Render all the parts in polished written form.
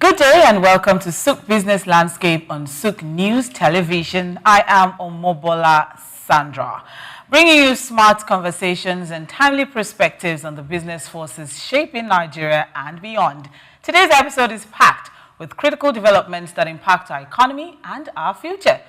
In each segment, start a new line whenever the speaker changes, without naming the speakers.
Good day and welcome to Souq Business Landscape on Souq News Television. I am Omobola Sandra, bringing you smart conversations and timely perspectives on the business forces shaping Nigeria and beyond. Today's episode is packed with critical developments that impact our economy and our future.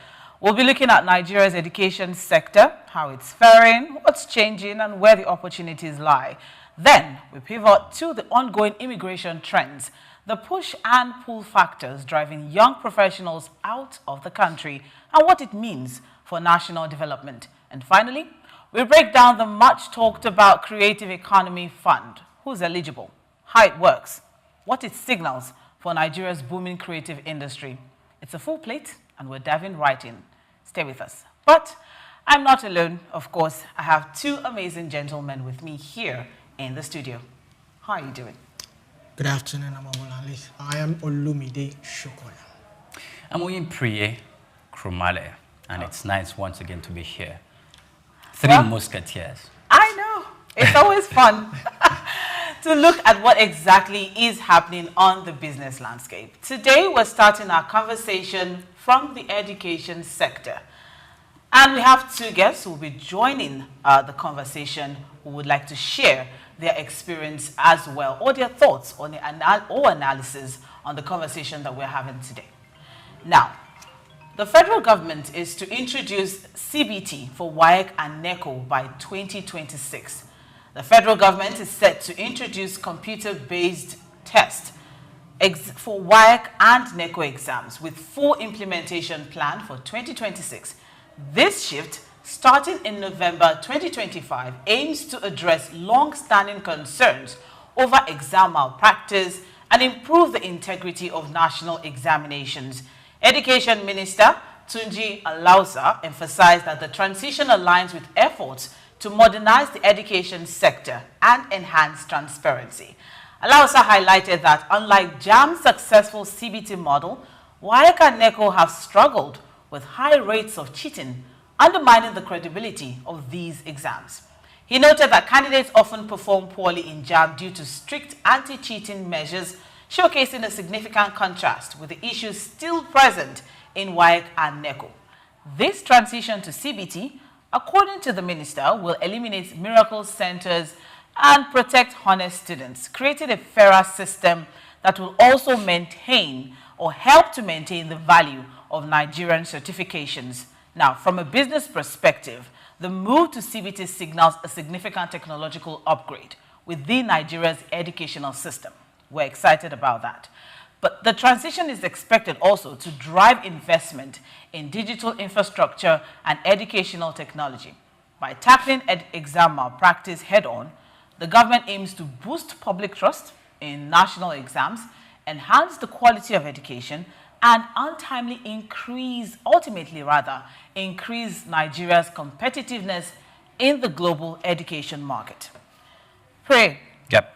We'll be looking at Nigeria's education sector, how it's faring, what's changing, and where the opportunities lie. Then we pivot to the ongoing immigration trends, the push and pull factors driving young professionals out of the country, and what it means for national development. And finally, we break down the much talked about Creative Economy Fund, who's eligible, how it works, what it signals for Nigeria's booming creative industry. It's a full plate, and we're diving right in. Stay with us. But I'm not alone, of course. I have two amazing gentlemen with me here in the studio. How are you doing?
Good afternoon, Omobola. I am Olumide Sokoya.
I'm Oyinpreye Krumale, and it's nice once again to be here. Three musketeers.
I know. It's always fun to look at what exactly is happening on the business landscape. Today, we're starting our conversation from the education sector. And we have two guests who will be joining the conversation who would like to share their experience as well, or their thoughts on the analysis on the conversation that we're having today. Now, the federal government is to introduce CBT for WAEC and NECO by 2026. The federal government is set to introduce computer-based tests for WAEC and NECO exams with full implementation plan for 2026. This shift, starting in November 2025, aims to address long-standing concerns over exam malpractice and improve the integrity of national examinations. Education Minister Tunji Alausa emphasized that the transition aligns with efforts to modernize the education sector and enhance transparency. Alausa highlighted that unlike JAM's successful CBT model, WAEC and NECO have struggled with high rates of cheating, undermining the credibility of these exams. He noted that candidates often perform poorly in JAM due to strict anti-cheating measures, showcasing a significant contrast with the issues still present in WAEC and NECO. This transition to CBT, according to the minister, will eliminate miracle centers and protect honest students, creating a fairer system that will also maintain or help to maintain the value of Nigerian certifications. Now, from a business perspective, the move to CBT signals a significant technological upgrade within Nigeria's educational system. We're excited about that. But the transition is expected also to drive investment in digital infrastructure and educational technology. By tackling exam malpractice head-on, the government aims to boost public trust in national exams, enhance the quality of education, and ultimately increase Nigeria's competitiveness in the global education market. Pray.
Yep.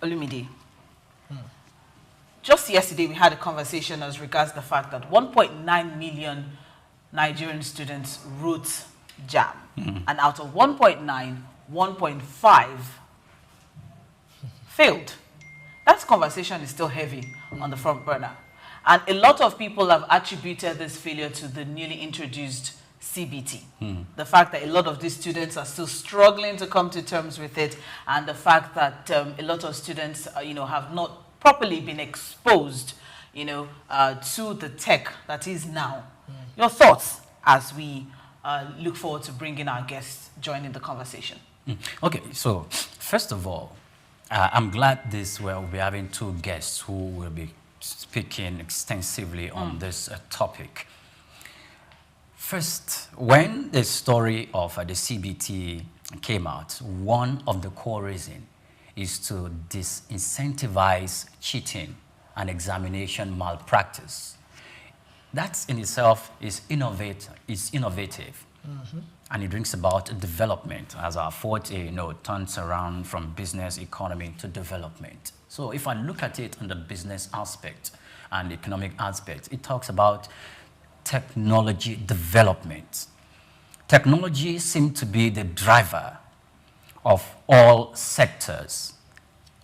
Olumide. Just yesterday, we had a conversation as regards the fact that 1.9 million Nigerian students wrote JAM. And out of 1.9, 1.5 failed. That conversation is still heavy on the front burner. And a lot of people have attributed this failure to the newly introduced CBT. The fact that a lot of these students are still struggling to come to terms with it, and the fact that a lot of students, have not properly been exposed, to the tech that is now. Your thoughts as we look forward to bringing our guests joining the conversation.
Okay, so first of all, I'm glad we'll be having two guests who will be speaking extensively on this topic. First, when the story of the CBT came out, one of the core reasons is to disincentivize cheating and examination malpractice. That in itself is innovative. And it brings about development as our forte, turns around from business economy to development. So if I look at it on the business aspect and economic aspect, it talks about technology development. Technology seems to be the driver of all sectors,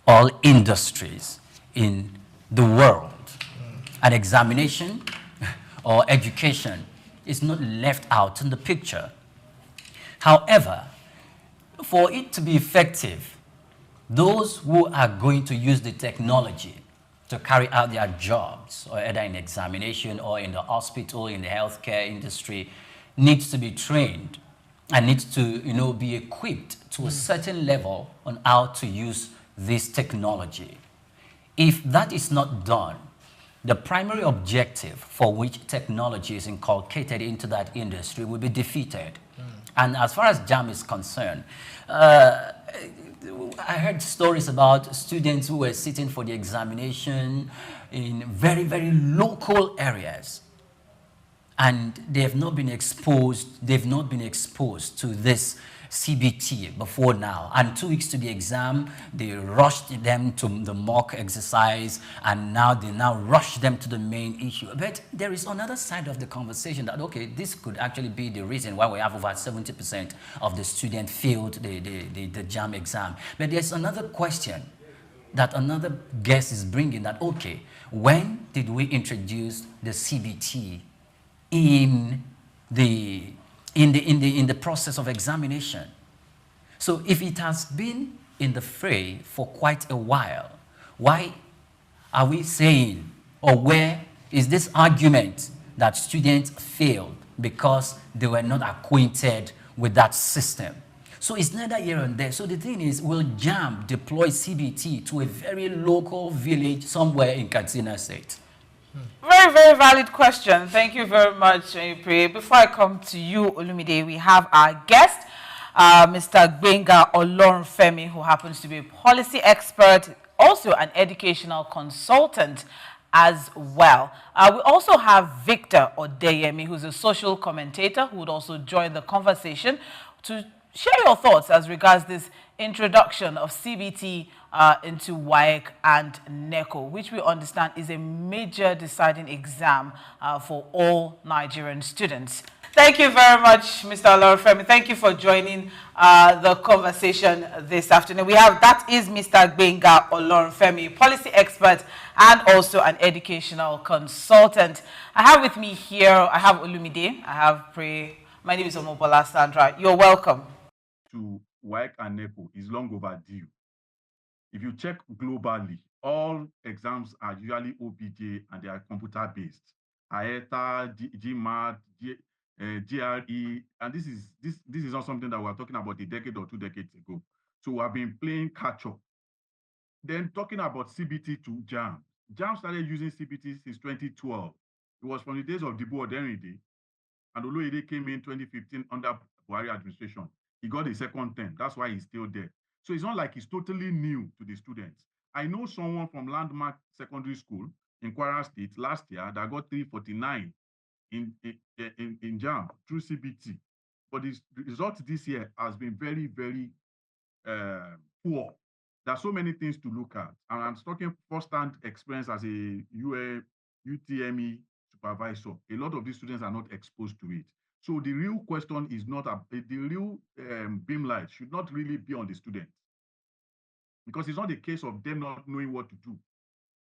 all industries in the world. an examination or education is not left out in the picture. However, for it to be effective, those who are going to use the technology to carry out their jobs, or either in examination or in the hospital, in the healthcare industry, needs to be trained and needs to, be equipped to a certain level on how to use this technology. If that is not done, the primary objective for which technology is inculcated into that industry will be defeated. And as far as JAM is concerned, I heard stories about students who were sitting for the examination in very, very local areas, and they have not been exposed to this CBT before now. And 2 weeks to the exam, they rushed them to the mock exercise, and now they rush them to the main issue. But there is another side of the conversation that, okay, this could actually be the reason why we have over 70% of the students failed the JAM exam. But there's another question that another guest is bringing, that, okay, when did we introduce the CBT in the process of examination? So if it has been in the fray for quite a while, why are we saying, or where is this argument that students failed because they were not acquainted with that system? So it's neither here and there. So the thing is, will JAM deploy CBT to a very local village somewhere in Katsina State?
Very, very valid question. Thank you very much, Oyinpreye. Before I come to you, Olumide, we have our guest, Mr. Gbenga Olorunfemi, who happens to be a policy expert, also an educational consultant as well. We also have Victor Odeyemi, who's a social commentator, who would also join the conversation to share your thoughts as regards this introduction of CBT into WAEC and NECO, which we understand is a major deciding exam for all Nigerian students. Thank you very much, Mr. Olorunfemi. Thank you for joining the conversation this afternoon. That is Mr. Gbenga Olorunfemi, policy expert and also an educational consultant. I have with me here, I have Olumide, I have Prey. My name is Omobola Sandra. You're welcome.
To WAEC and NECO is long overdue. If you check globally, all exams are usually OBJ and they are computer-based. IETA, GMAT, GRE, and this is not something that we are talking about a decade or 2 decades ago. So we have been playing catch-up. Then talking about CBT to JAM. JAM started using CBT since 2012. It was from the days of Dibu Odenrinde, and Oloyede came in 2015 under Buhari administration. He got a second term. That's why he's still there. So it's not like he's totally new to the students. I know someone from Landmark Secondary School in Kwara State last year that got 349 in JAM through CBT. But the result this year has been very, very poor. There are so many things to look at. And I'm talking first-hand experience as a UTME supervisor. A lot of these students are not exposed to it. So the real question is not, the real beam light should not really be on the students, because it's not a case of them not knowing what to do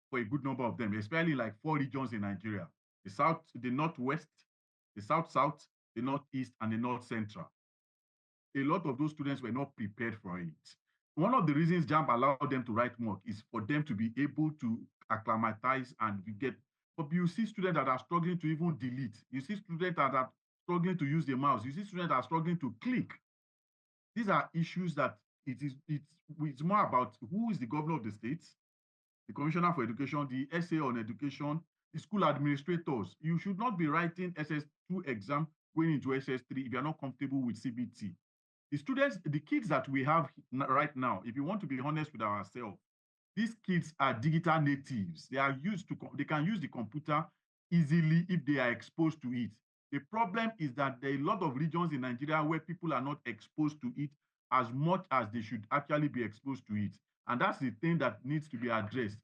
for a good number of them, especially like 4 regions in Nigeria: the South, the Northwest, the South-South, the Northeast, and the North Central. A lot of those students were not prepared for it. One of the reasons JAMB allowed them to write mock is for them to be able to acclimatize and get. But you see students that are struggling to even delete. You see students that are struggling to use the mouse. You see students that are struggling to click. These are issues that it's more about who is the governor of the state, the commissioner for education, the SA on education, the school administrators. You should not be writing SS2 exam going into SS3 if you're not comfortable with CBT. The students, the kids that we have right now, if you want to be honest with ourselves, these kids are digital natives. They can use the computer easily if they are exposed to it. The problem is that there are a lot of regions in Nigeria where people are not exposed to it as much as they should actually be exposed to it. And that's the thing that needs to be addressed.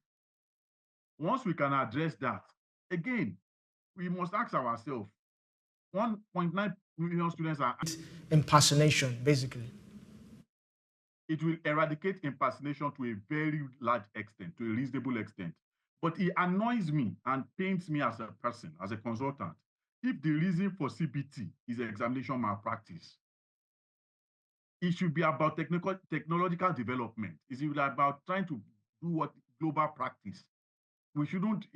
Once we can address that, again, we must ask ourselves, 1.9 million students are...
Impersonation, basically.
It will eradicate impersonation to a very large extent, to a reasonable extent. But it annoys me and pains me as a person, as a consultant, if the reason for CBT is examination malpractice. It should be about technological development. It should be about trying to do what global practice. We shouldn't.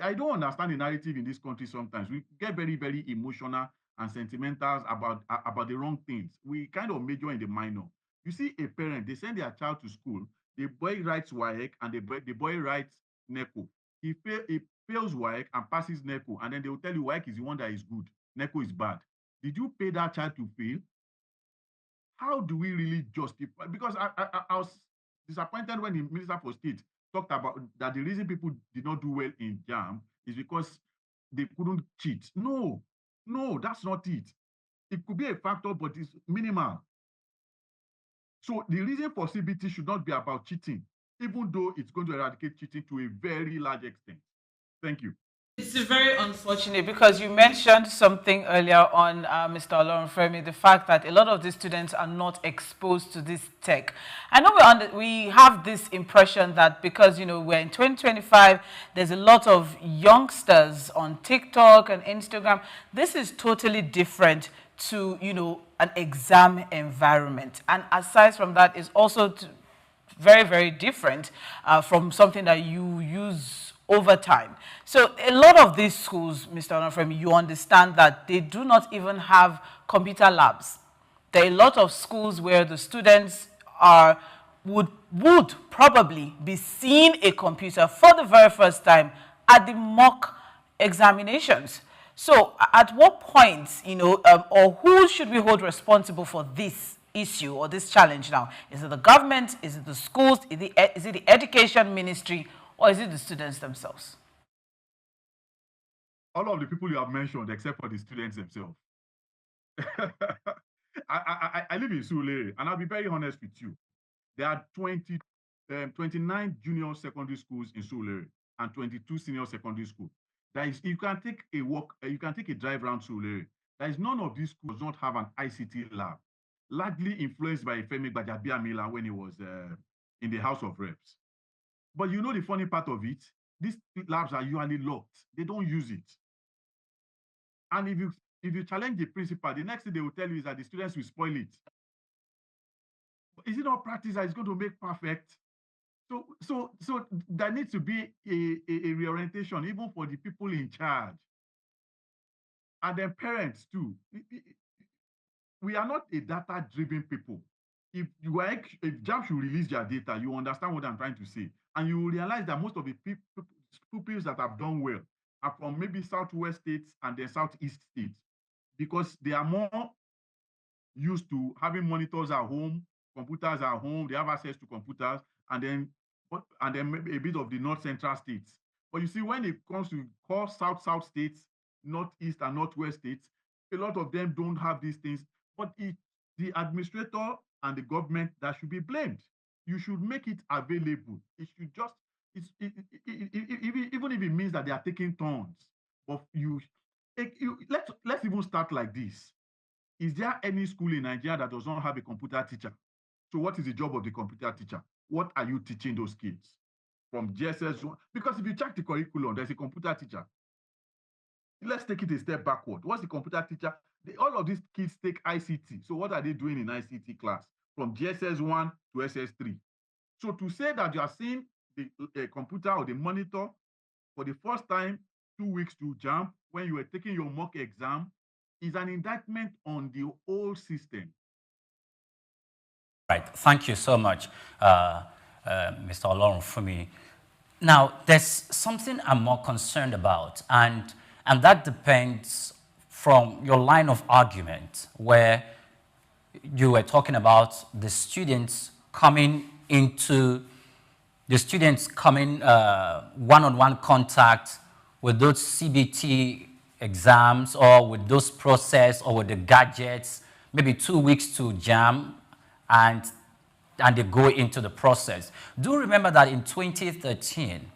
I don't understand the narrative in this country sometimes. We get very, very emotional and sentimental about the wrong things. We kind of major in the minor. You see a parent, they send their child to school, the boy writes WAEC and the boy writes NECO. He fails WAEC and passes NECO, and then they will tell you WAEC is the one that is good, NECO is bad. Did you pay that child to fail? How do we really justify? Because I was disappointed when the Minister for State talked about that the reason people did not do well in JAM is because they couldn't cheat. No, that's not it. It could be a factor, but it's minimal. So the reason for CBT should not be about cheating, even though it's going to eradicate cheating to a very large extent. Thank you.
It's very unfortunate because you mentioned something earlier on, Mr. Olorunfemi, the fact that a lot of these students are not exposed to this tech. I know we have this impression that because, you know, we're in 2025, there's a lot of youngsters on TikTok and Instagram. This is totally different to, you know, an exam environment. And aside from that, it's also very, very different from something that you use over time. So a lot of these schools, Mr. Olorunfemi, you understand that they do not even have computer labs. There are a lot of schools where the students would probably be seeing a computer for the very first time at the mock examinations. So at what point, you know, or who should we hold responsible for this issue or this challenge now? Is it the government? Is it the schools? Is it the education ministry? Or is it the students themselves?
All of the people you have mentioned, except for the students themselves. I live in Surulere, and I'll be very honest with you. There are 29 junior secondary schools in Surulere and 22 senior secondary schools. You can take a drive around Surulere. There is none of these schools not have an ICT lab, largely influenced by Femi Gbajabiamila when he was in the House of Reps. But you know the funny part of it? These labs are usually locked. They don't use it. And if you challenge the principal, the next thing they will tell you is that the students will spoil it. Is it not practice that is going to make perfect? So there needs to be a reorientation, even for the people in charge. And then parents too. We are not a data-driven people. If JAM should release their data, you understand what I'm trying to say. And you will realize that most of the pupils that have done well are from maybe Southwest states and then Southeast states, because they are more used to having monitors at home, computers at home, they have access to computers, and then maybe a bit of the North Central states. But you see, when it comes to core South states, Northeast and Northwest states, a lot of them don't have these things, but it's the administrator and the government that should be blamed. You should make it available. It should just, even if it means that they are taking turns. But let's even start like this. Is there any school in Nigeria that does not have a computer teacher? So what is the job of the computer teacher? What are you teaching those kids from GSS1? Because if you check the curriculum, there's a computer teacher. Let's take it a step backward. What's the computer teacher? All of these kids take ICT. So what are they doing in ICT class? From GSS1 to SS3. So to say that you are seeing the computer or the monitor for the first time 2 weeks to JAM when you were taking your mock exam is an indictment on the whole system.
Right. Thank you so much, Mr. Olorunfemi. Now, there's something I'm more concerned about, and that depends from your line of argument, where you were talking about the students coming one-on-one contact with those CBT exams or with those process or with the gadgets, maybe 2 weeks to JAM, and they go into the process. Do remember that in 2013,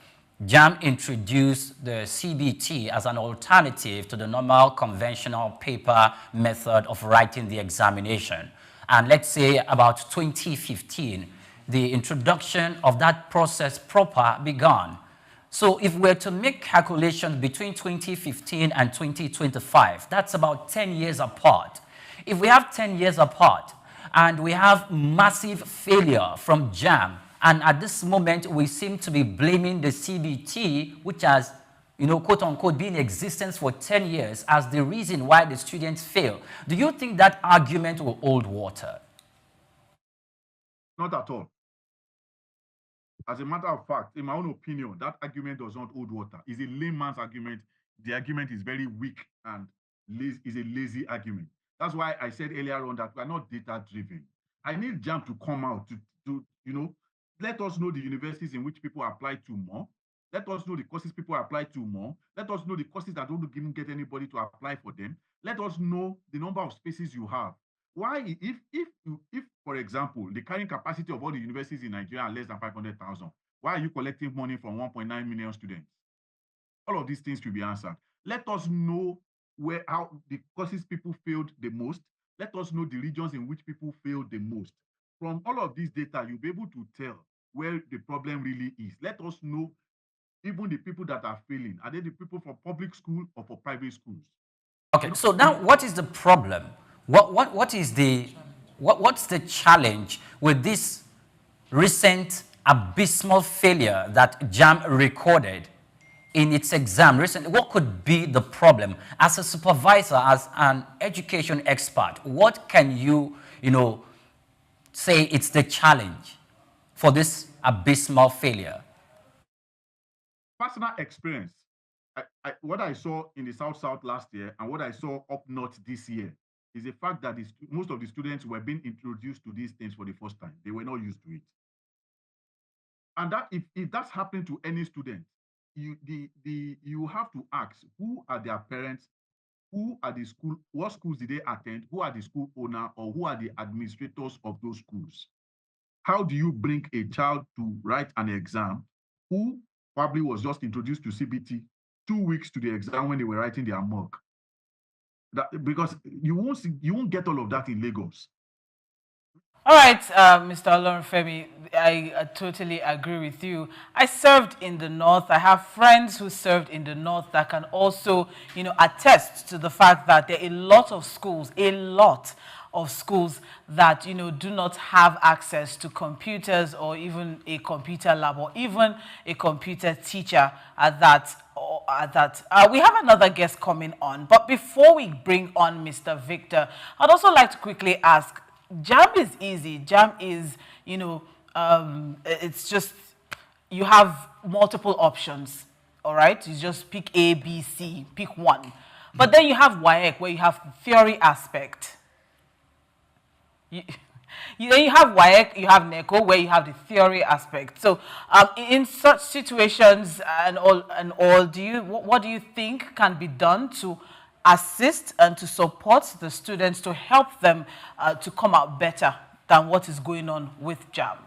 JAM introduced the CBT as an alternative to the normal conventional paper method of writing the examination. And let's say about 2015, the introduction of that process proper began. So if we're to make calculations between 2015 and 2025, that's about 10 years apart. If we have 10 years apart and we have massive failure from JAM, and at this moment we seem to be blaming the CBT, which has, quote unquote, been in existence for 10 years as the reason why the students fail, do you think that argument will hold water?
Not at all. As a matter of fact, in my own opinion, that argument does not hold water. It's a layman's argument. The argument is very weak and is a lazy argument. That's why I said earlier on that we are not data-driven. I need JAM to come out to let us know the universities in which people apply to more. Let us know the courses people apply to more. Let us know the courses that don't even get anybody to apply for them. Let us know the number of spaces you have. Why, if for example, the carrying capacity of all the universities in Nigeria are less than 500,000, why are you collecting money from 1.9 million students? All of these things should be answered. Let us know how the courses people failed the most. Let us know the regions in which people failed the most. From all of this data, you'll be able to tell where the problem really is. Let us know even the people that are failing. Are they the people from public school or for private schools?
Okay, so now what is the problem? What's the challenge with this recent abysmal failure that JAM recorded in its exam recently? What could be the problem? As a supervisor, as an education expert, what can you, say it's the challenge for this abysmal failure?
Personal experience. What I saw in the South last year and what I saw up north this year is the fact that most of the students were being introduced to these things for the first time. They were not used to it. And that if that's happening to any student, you have to ask, who are their parents, who are the school, what schools did they attend, who are the school owner, or who are the administrators of those schools? How do you bring a child to write an exam who probably was just introduced to CBT 2 weeks to the exam when they were writing their mock? Because you won't get all of that in Lagos.
All right, Mr. Olorunfemi, I totally agree with you. I served in the North. I have friends who served in the North that can also, attest to the fact that there are a lot of schools that, do not have access to computers or even a computer lab or even a computer teacher at that. We have another guest coming on, but before we bring on Mr. Victor, I'd also like to quickly ask, JAM is easy. JAM is, it's just, you have multiple options, all right? You just pick A, B, C, pick one. But then you have WAEC, where you have the theory aspect. Then you have WAEC, you have NECO, where you have the theory aspect. So in such situations and all, what do you think can be done to assist and to support the students to help them to come out better than what is going on with JAM?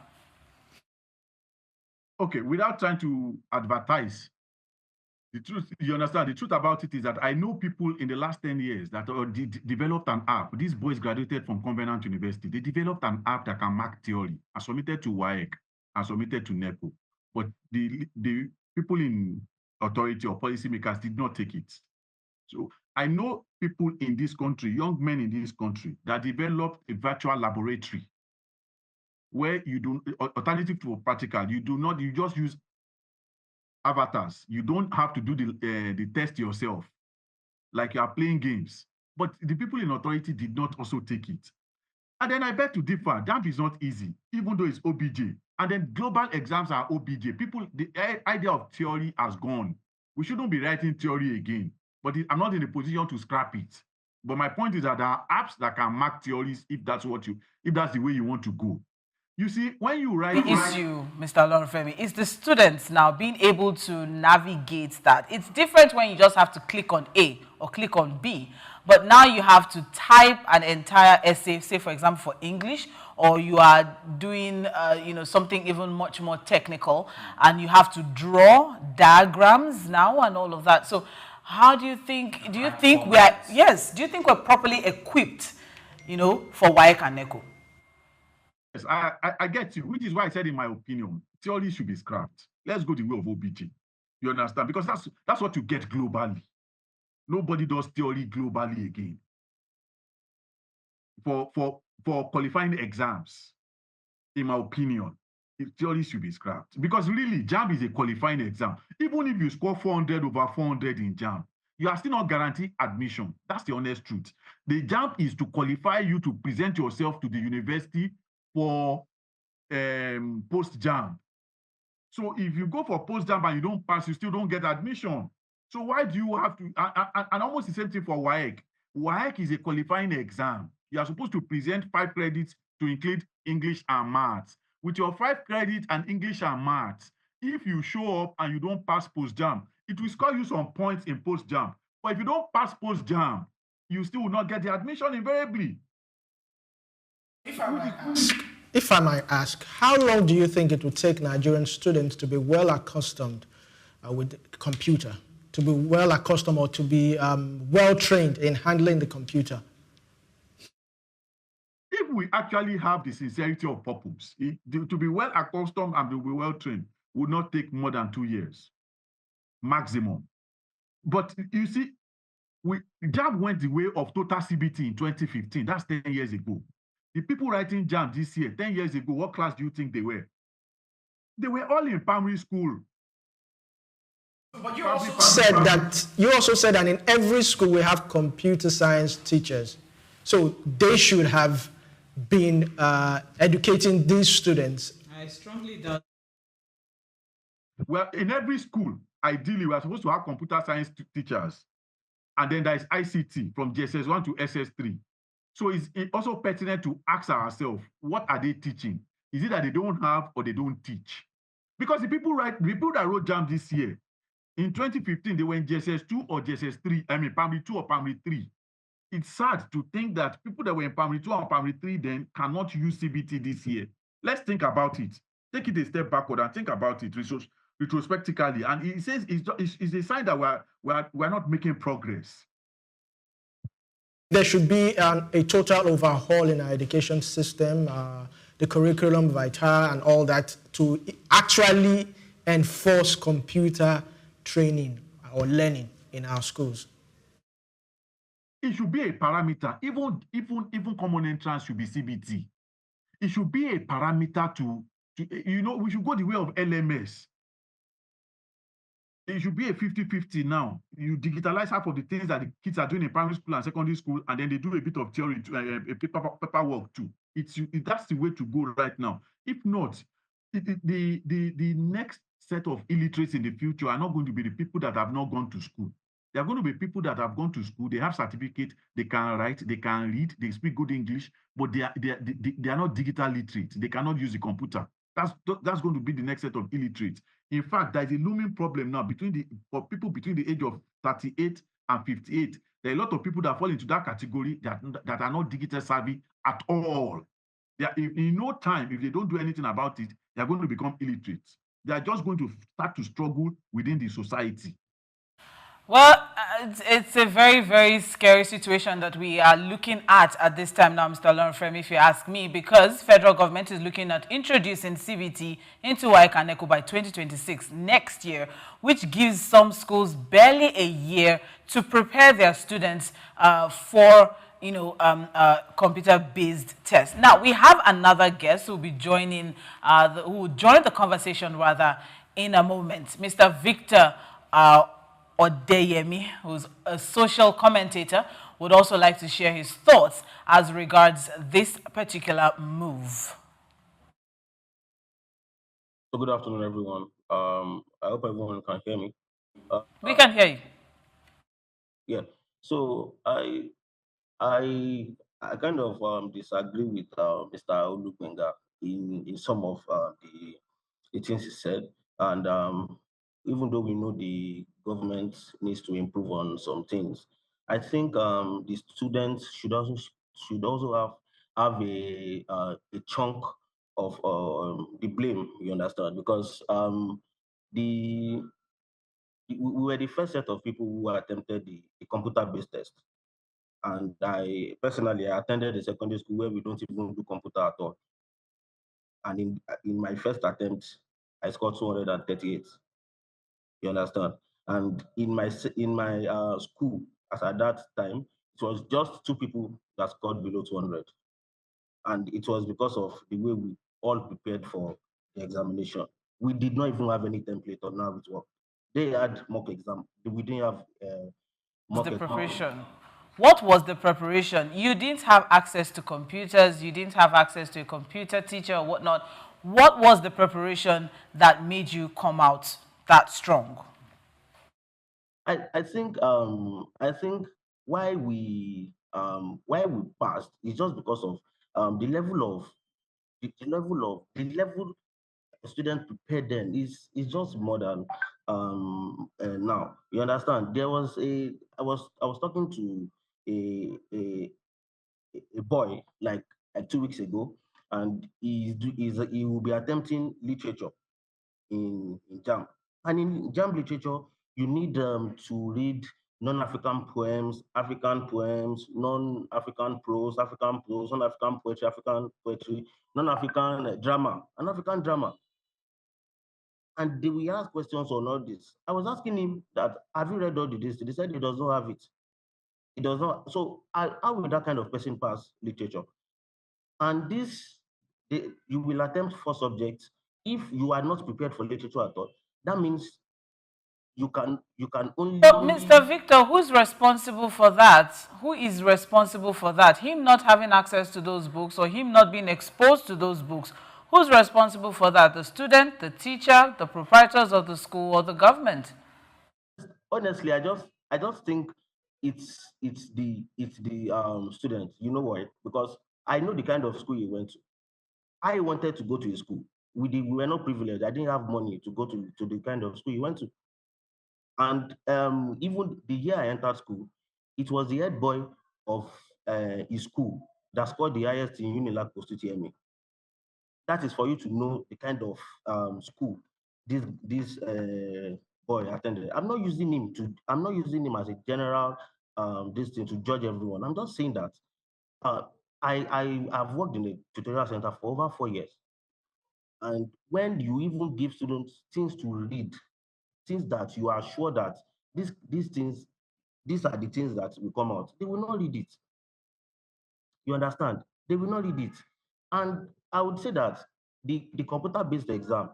Okay, without trying to advertise, the truth, you understand, the truth about it is that I know people in the last 10 years that developed an app. These boys graduated from Covenant University. They developed an app that can mark theory and submitted to WAEC and submitted to NECO. But the people in authority or policymakers did not take it. So I know people in this country, young men in this country, that developed a virtual laboratory where you do, alternative to practical, you just use avatars. You don't have to do the test yourself, like you are playing games. But the people in authority did not also take it. And then I beg to differ. JAM is not easy, even though it's OBJ. And then global exams are OBJ. The idea of theory has gone. We shouldn't be writing theory again. But I'm not in a position to scrap it. But my point is that there are apps that can mark theories if that's the way you want to go. You see, when you write...
The issue, Mr. Olorunfemi, is the students now being able to navigate that. It's different when you just have to click on A or click on B. But now you have to type an entire essay, say, for example, for English, or you are doing, something even much more technical, and you have to draw diagrams now and all of that. So how do you think we're properly equipped, for WAEC and NECO?
Yes, I get you, which is why I said in my opinion, theory should be scrapped. Let's go the way of OBJ. You understand? Because that's what you get globally. Nobody does theory globally again. For qualifying exams, in my opinion, the theory should be scrapped. Because really, JAMB is a qualifying exam. Even if you score 400 over 400 in JAMB, you are still not guaranteed admission. That's the honest truth. The JAMB is to qualify you to present yourself to the university for post-JAMB. So if you go for post-JAMB and you don't pass, you still don't get admission. So why do you have to, and almost the same thing for WAEC. WAEC is a qualifying exam. You are supposed to present 5 credits to include English and maths. With your 5 credits and English and maths, if you show up and you don't pass post-JAMB, it will score you some points in post-JAMB. But if you don't pass post-JAMB, you still will not get the admission invariably.
If I might ask, how long do you think it would take Nigerian students to be well accustomed with the computer, to be well accustomed or to be well trained in handling the computer?
If we actually have the sincerity of purpose, to be well accustomed and to be well trained would not take more than 2 years, maximum. But you see, JAMB went the way of total CBT in 2015. That's 10 years ago. The people writing JAMB this year, 10 years ago, what class do you think they were? They were all in primary school.
But you also said that in every school we have computer science teachers. So they should have been educating these students.
I strongly doubt.
Well, in every school, ideally, we are supposed to have computer science teachers. And then there is ICT from GSS1 to SS3. So it's also pertinent to ask ourselves, what are they teaching? Is it that they don't have or they don't teach? Because the people that wrote JAMB this year, in 2015, they were in GSS2 or GSS3, primary 2 or primary 3. It's sad to think that people that were in primary 2 and primary 3 then cannot use CBT this year. Let's think about it. Take it a step backward and think about it retrospectively. And it says it's a sign that we're not making progress.
There should be a total overhaul in our education system, the curriculum vitae and all that, to actually enforce computer training or learning in our schools.
It should be a parameter. Even common entrance should be CBT. It should be a parameter to we should go the way of LMS. It should be a 50-50 now. You digitalize half of the things that the kids are doing in primary school and secondary school, and then they do a bit of theory, paperwork too. That's the way to go right now. If not, the next set of illiterates in the future are not going to be the people that have not gone to school. They are going to be people that have gone to school, they have certificate, they can write, they can read, they speak good English, but they are not digital literate. They cannot use the computer. That's going to be the next set of illiterates. In fact, there's a looming problem now for people between the age of 38 and 58. There are a lot of people that fall into that category that are not digital savvy at all. In no time, if they don't do anything about it, they are going to become illiterate. They are just going to start to struggle within the society.
Well, it's a very, very scary situation that we are looking at this time now, Mr. Olorunfemi, if you ask me, because federal government is looking at introducing CBT into WAEC and NECO by 2026, next year, which gives some schools barely a year to prepare their students for computer-based tests. Now, we have another guest who will be joining, who will join the conversation rather in a moment, Mr. Victor Odeyemi, who's a social commentator, would also like to share his thoughts as regards this particular move.
So good afternoon, everyone. I hope everyone can hear me.
We can hear you.
Yeah. So I kind of disagree with Mr. Gbenga in some of the things he said, and even though we know the government needs to improve on some things, I think the students should also have a chunk of the blame. You understand? Because we were the first set of people who attempted the computer-based test. And I personally attended a secondary school where we don't even do computer at all. And in my first attempt, I scored 238. You understand? And in my school, as at that time, it was just 2 people that scored below 200. And it was because of the way we all prepared for the examination. We did not even have any template on how it worked. They had mock exam. We didn't have mock
The
exam.
preparation. What was the preparation? You didn't have access to computers. You didn't have access to a computer teacher or whatnot. What was the preparation that made you come out that strong?
I think why we passed is just because of the level student prepared then is just more than now. You understand? There was I was talking to a boy like 2 weeks ago, and he will be attempting literature in JAM. And in JAM literature, you need to read non-African poems, African poems, non-African prose, non-African poetry, African poetry, non-African drama, and African drama. And they will ask questions on all this. I was asking him that, have you read all this? He said he does not have it. He does not. So how will that kind of person pass literature? And you will attempt 4 subjects. If you are not prepared for literature at all, that means you can only.
So, Mr. Victor, who's responsible for that? Who is responsible for that? Him not having access to those books or him not being exposed to those books? Who's responsible for that? The student, the teacher, the proprietors of the school, or the government?
Honestly, I just think it's the student. You know why? Because I know the kind of school he went to. I wanted to go to a school. We were not privileged. I didn't have money to go to the kind of school he went to. And even the year I entered school, it was the head boy of his school that scored the highest in Unilag post UTME. That is for you to know the kind of school this boy attended. I'm not using him as a general this thing to judge everyone. I'm just saying that I have worked in a tutorial center for over 4 years. And when you even give students things to read, things that you are sure that these are the things that will come out, they will not read it. You understand? They will not read it. And I would say that the computer-based exam,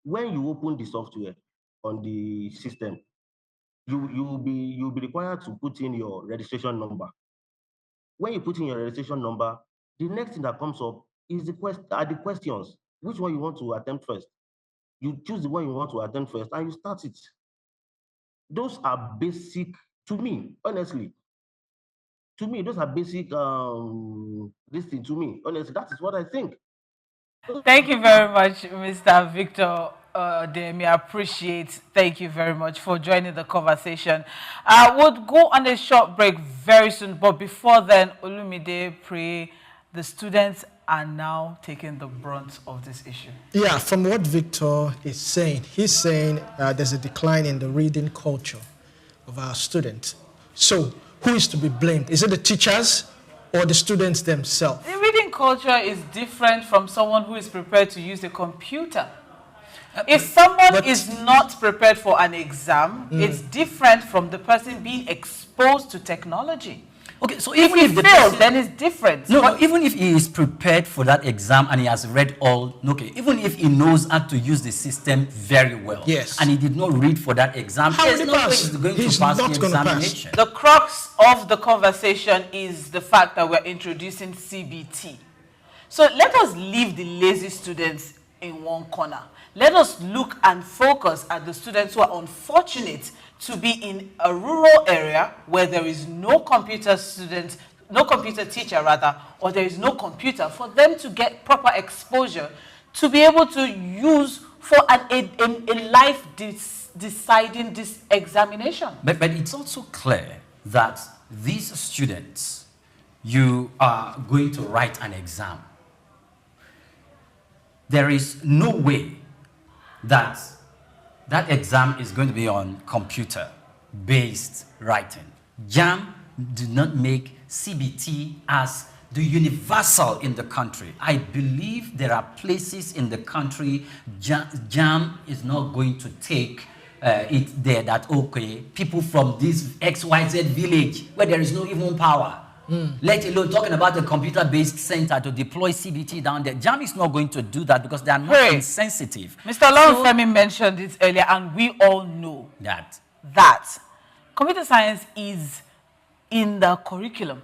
when you open the software on the system, you'll be required to put in your registration number. When you put in your registration number, the next thing that comes up is the questions. Which one you want to attempt first? You choose the one you want to attempt first and you start it. Those are basic to me, honestly. To me, those are basic this thing to me. Honestly, that is what I think.
Thank you very much, Mr. Victor Odeyemi. I appreciate. Thank you very much for joining the conversation. We'll go on a short break very soon, but before then, Olumide, pray. The students are now taking the brunt of this issue.
Yeah, from what Victor is saying, he's saying there's a decline in the reading culture of our students. So, who is to be blamed? Is it the teachers or the students themselves?
The reading culture is different from someone who is prepared to use a computer. If someone is not prepared for an exam, it's different from the person being exposed to technology.
Okay, so
if he fails, then it's different.
No, even if he is prepared for that exam and he has read all, okay, even if he knows how to use the system very well,
yes,
and he did not read for that exam,
he's
not going to pass the examination.
The crux of the conversation is the fact that we're introducing CBT. So let us leave the lazy students in one corner. Let us look and focus at the students who are unfortunate to be in a rural area where there is no computer teacher rather, or there is no computer for them to get proper exposure to be able to use for a life deciding this examination.
But it's also clear that these students, you are going to write an exam. There is no way that that exam is going to be on computer-based writing. JAM did not make CBT as the universal in the country. I believe there are places in the country JAM is not going to take it there that, okay, people from this XYZ village where there is no even power, let alone talking about a computer-based center to deploy CBT down there. JAM is not going to do that because they are not insensitive.
Mr. Olorunfemi mentioned it earlier, and we all know that computer science is in the curriculum.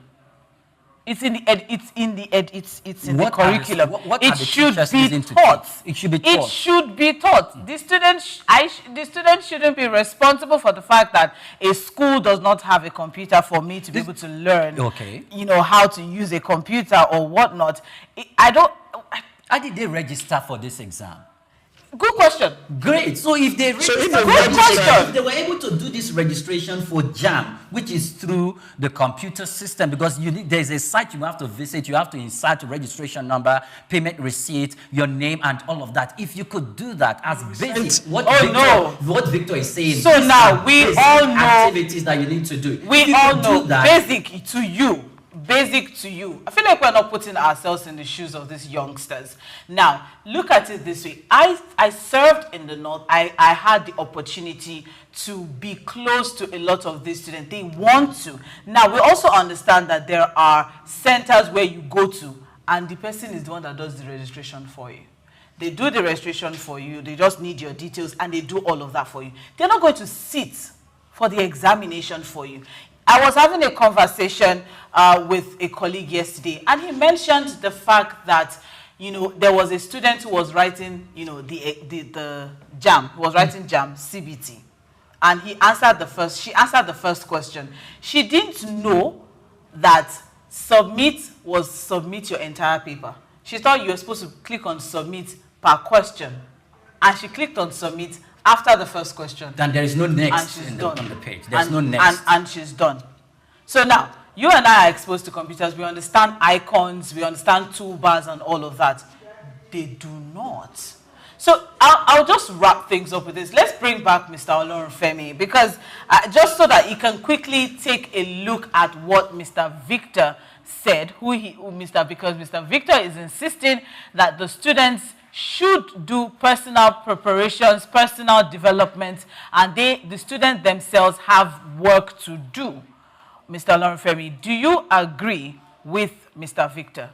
It's in the curriculum. It should be taught.
It should be taught.
It should be taught. The students shouldn't be responsible for the fact that a school does not have a computer for me to be able to learn.
Okay.
You know, how to use a computer or whatnot.
How did they register for this exam?
Good question.
Great. So if they if they were able to do this registration for JAM, which is through the computer system, because there's a site you have to visit, you have to insert registration number, payment receipt, your name, and all of that. If you could do that as basic, what Victor is saying.
So now we all know
activities that you need to do.
We all know basic to you. Basic to you. I feel like we're not putting ourselves in the shoes of these youngsters. Now, look at it this way. I served in the North. I had the opportunity to be close to a lot of these students. They want to. Now, we also understand that there are centers where you go to, and the person is the one that does the registration for you. They do the registration for you. They just need your details, and they do all of that for you. They're not going to sit for the examination for you. I was having a conversation with a colleague yesterday, and he mentioned the fact that, you know, there was a student who was writing, you know, the JAM, who was writing JAM, CBT, and she answered the first question. She didn't know that submit was submit your entire paper. She thought you were supposed to click on submit per question, and she clicked on submit after the first question.
Then there is no next on the page. There's no next.
And she's done. So now, you and I are exposed to computers. We understand icons, we understand toolbars and all of that. They do not. So I'll just wrap things up with this. Let's bring back Mr. Olorunfemi, because just so that he can quickly take a look at what Mr. Victor said, because Mr. Victor is insisting that the students should do personal preparations, personal development, and the students themselves have work to do. Mr. Olorunfemi, do you agree with Mr. Victor?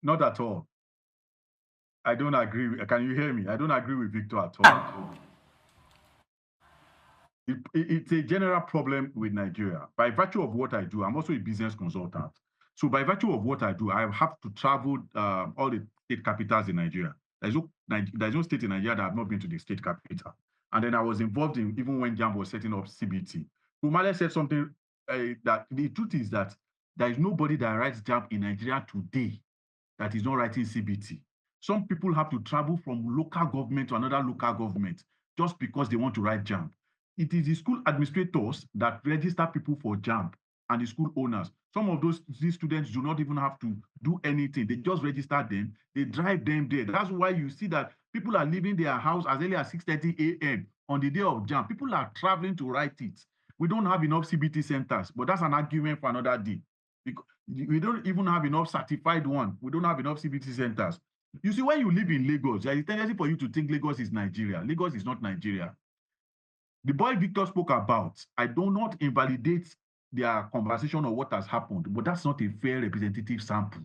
Not at all. I don't agree. Can you hear me? I don't agree with Victor at all. It's a general problem with Nigeria. By virtue of what I do, I'm also a business consultant. So by virtue of what I do, I have to travel all the state capitals in Nigeria. There's no state in Nigeria that I've not been to the state capital. And then I was involved in, even when JAM was setting up CBT. Krumale said something that the truth is that there is nobody that writes JAM in Nigeria today that is not writing CBT. Some people have to travel from local government to another local government just because they want to write JAM. It is the school administrators that register people for JAM and the school owners. Some of these students do not even have to do anything. They just register them. They drive them there. That's why you see that people are leaving their house as early as 6:30 a.m. on the day of JAM. People are traveling to write it. We don't have enough CBT centers, but that's an argument for another day. Because we don't even have enough certified one. We don't have enough CBT centers. You see, when you live in Lagos, there is a tendency for you to think Lagos is Nigeria. Lagos is not Nigeria. The boy Victor spoke about, I do not invalidate their conversation or what has happened, but that's not a fair representative sample.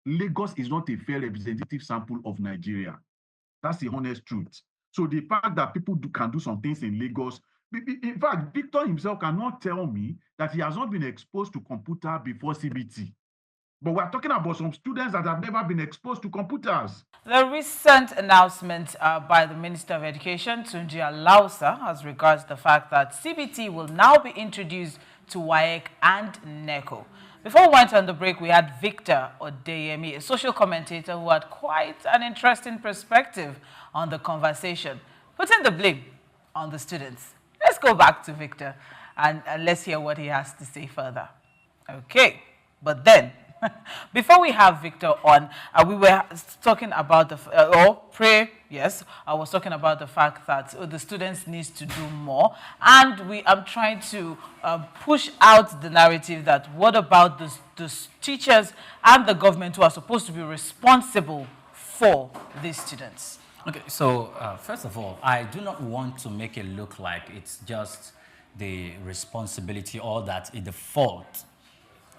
Lagos is not a fair representative sample of Nigeria. That's the honest truth. So the fact that people can do some things in Lagos, in fact, Victor himself cannot tell me that he has not been exposed to computer before CBT. But we're talking about some students that have never been exposed to computers.
The recent announcement by the Minister of Education, Tunji Alausa, as regards the fact that CBT will now be introduced to WAEC and NECO. Before we went on the break, we had Victor Odeyemi, a social commentator who had quite an interesting perspective on the conversation, putting the blame on the students. Let's go back to Victor and let's hear what he has to say further. Okay, but then, before we have Victor on, we were talking about I was talking about the fact that the students need to do more, and I'm trying to push out the narrative that what about the teachers and the government who are supposed to be responsible for these students?
Okay, so first of all, I do not want to make it look like it's just the responsibility or that the fault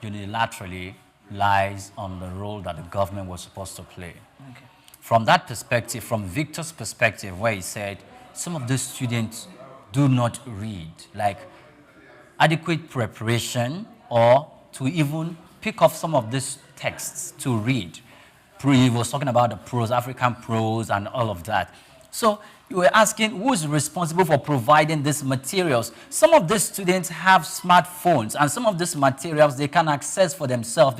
unilaterally lies on the role that the government was supposed to play. Okay. From that perspective, from Victor's perspective, where he said some of the students do not read, like adequate preparation or to even pick up some of these texts to read. He was talking about the prose, African prose, and all of that. So you were asking who's responsible for providing these materials. Some of these students have smartphones, and some of these materials they can access for themselves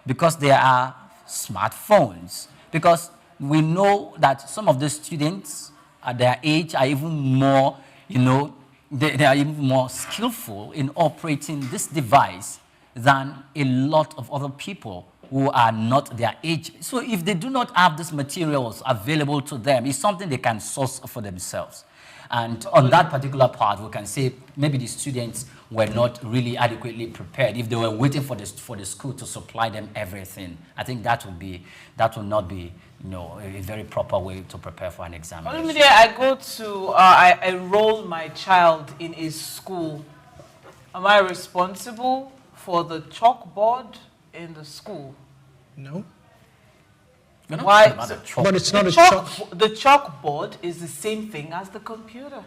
because they are smartphones. Because we know that some of the students at their age are even more, they are even more skillful in operating this device than a lot of other people who are not their age. So if they do not have these materials available to them, it's something they can source for themselves. And on that particular part, we can say maybe the students were not really adequately prepared. If they were waiting for the school to supply them everything, I think that would not be a very proper way to prepare for an examination.
Olumide, I go to, I enroll my child in a school. Am I responsible for the chalkboard in the school?
No.
Why?
But it's not a chalk.
The chalkboard is the same thing as the computer.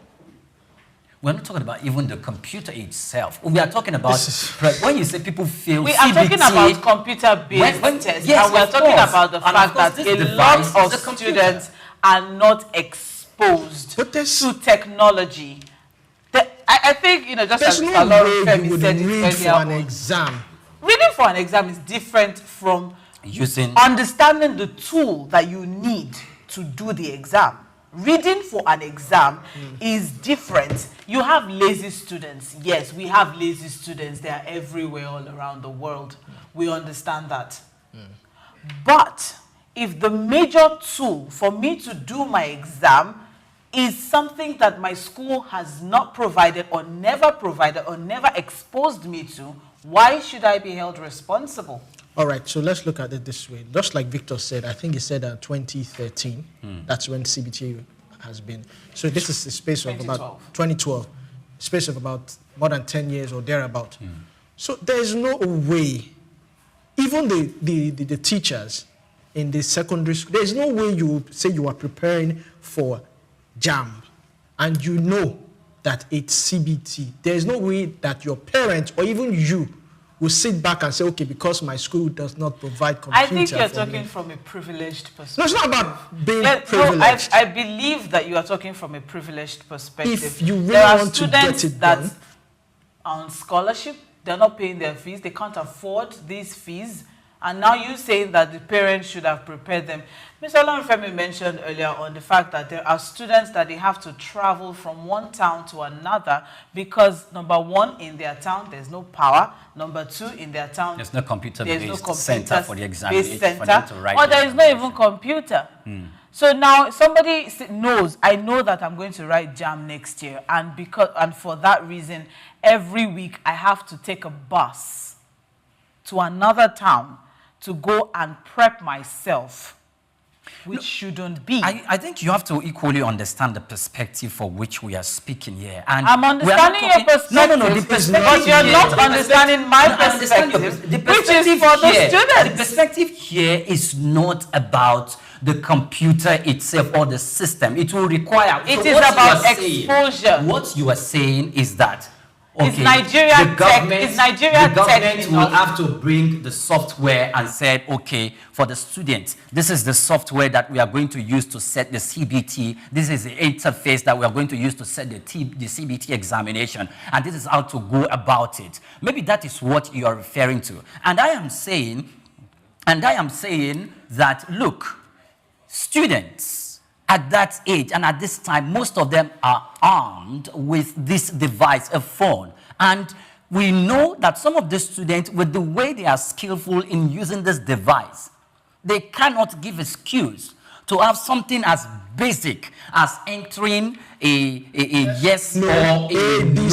We're not talking about even the computer itself. We are talking about when you say people fail
We
CBT,
are talking about computer-based tests,
yes,
and we're talking about the fact that a lot of students are not exposed to technology. I think, just
There's
as
no
Mr.
way you
Olorunfemi
would
said it
read for
earlier
an
on.
exam.
Reading for an exam is different from understanding the tool that you need to do the exam. Reading for an exam is different. You have lazy students. Yes, we have lazy students. They are everywhere all around the world. We understand that. But if the major tool for me to do my exam is something that my school has not provided or never exposed me to, why should I be held responsible?
All right, so let's look at it this way. Just like Victor said, I think he said 2013, that's when CBT has been. So this is the space of about 2012, space of about more than 10 years or thereabout. So there's no way, even the teachers in the secondary school, there's no way you say you are preparing for JAM and you know that it's CBT. There's no way that your parents or even you will sit back and say, okay, because my school does not provide computer.
I think you're talking from a privileged perspective.
No, it's not about being privileged.
No, I believe that you are talking from a privileged perspective.
If you really want to get it done,
are on scholarship, they're not paying their fees, they can't afford these fees, and now you're saying that the parents should have prepared them. Mr. Olorunfemi mentioned earlier on the fact that there are students that they have to travel from one town to another because, number one, in their town, there's no power. Number two, in their town,
there's no computer-based center for the examination.
Or there is not even computer. So now somebody knows, I know that I'm going to write JAM next year, and for that reason, every week I have to take a bus to another town to go and prep myself, which shouldn't be.
I think you have to equally understand the perspective for which we are speaking here. And
I'm understanding your perspective.
No, the perspective.
But you're not understanding my perspective, which is for the students.
The perspective here is not about the computer itself or the system. It will require.
It is about exposure.
What you are saying is that okay,
the government
will have to bring the software and say, okay, for the students, this is the software that we are going to use to set the CBT. This is the interface that we are going to use to set the CBT examination. And this is how to go about it. Maybe that is what you are referring to. And I am saying that, look, students at that age and at this time, most of them are armed with this device, a phone. And we know that some of the students, with the way they are skillful in using this device, they cannot give excuse to have something as basic as entering a yes or a no,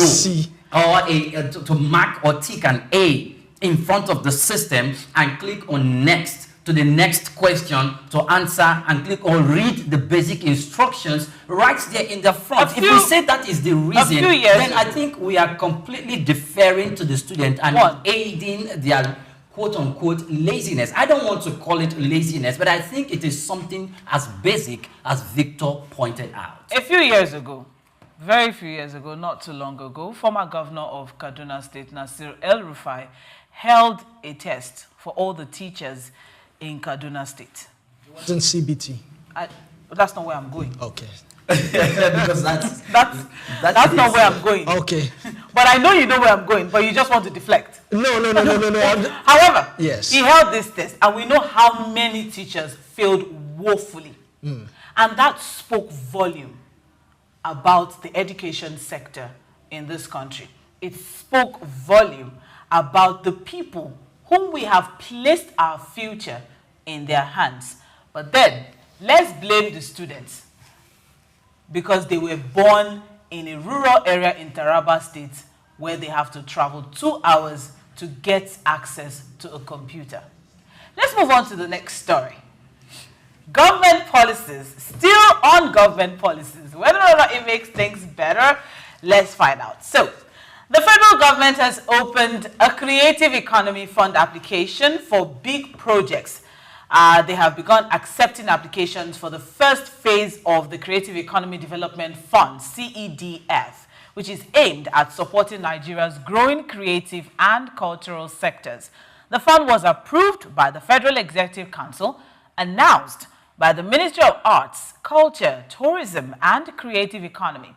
or to mark or tick an A in front of the system and click on next to the next question to answer and click or read the basic instructions right there in the front. If we say that is the reason, then I think we are completely deferring to the student and aiding their quote-unquote laziness. I don't want to call it laziness, but I think it is something as basic as Victor pointed out.
A few years ago, very few years ago, not too long ago, former governor of Kaduna State, Nasir El-Rufai, held a test for all the teachers in Kaduna State.
It wasn't CBT.
That's not where I'm going.
Okay.
Because that's not where I'm going.
Okay.
But I know you know where I'm going, but you just want to deflect.
No.
However,
yes,
he held this test, and we know how many teachers failed woefully. And that spoke volume about the education sector in this country. It spoke volume about the people whom we have placed our future in their hands. But then, let's blame the students because they were born in a rural area in Taraba State where they have to travel 2 hours to get access to a computer. Let's move on to the next story. Government policies, still on government policies. Whether or not it makes things better, let's find out. So, the federal government has opened a Creative Economy Fund application for big projects. They have begun accepting applications for the first phase of the Creative Economy Development Fund, CEDF, which is aimed at supporting Nigeria's growing creative and cultural sectors. The fund was approved by the Federal Executive Council, announced by the Ministry of Arts, Culture, Tourism, and Creative Economy.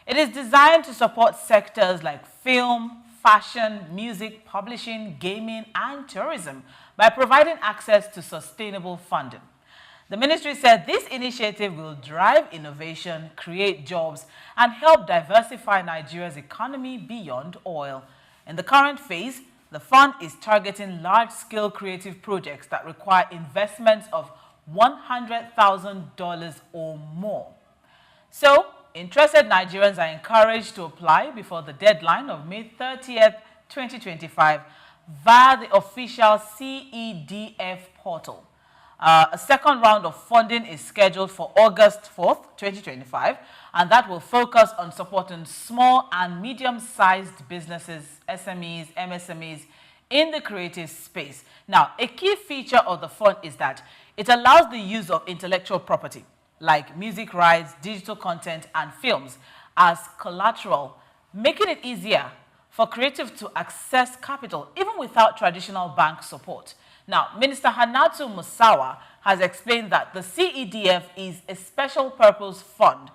It is designed to support sectors like film, fashion, music, publishing, gaming, and tourism by providing access to sustainable funding. The ministry said this initiative will drive innovation, create jobs, and help diversify Nigeria's economy beyond oil. In the current phase, the fund is targeting large-scale creative projects that require investments of $100,000 or more. So, interested Nigerians are encouraged to apply before the deadline of May 30th, 2025 via the official CEDF portal. A second round of funding is scheduled for August 4th, 2025, and that will focus on supporting small and medium-sized businesses, SMEs, MSMEs, in the creative space. Now, a key feature of the fund is that it allows the use of intellectual property, like music rights, digital content, and films, as collateral, making it easier for creatives to access capital, even without traditional bank support. Now, Minister Hannatu Musawa has explained that the CEDF is a special purpose fund,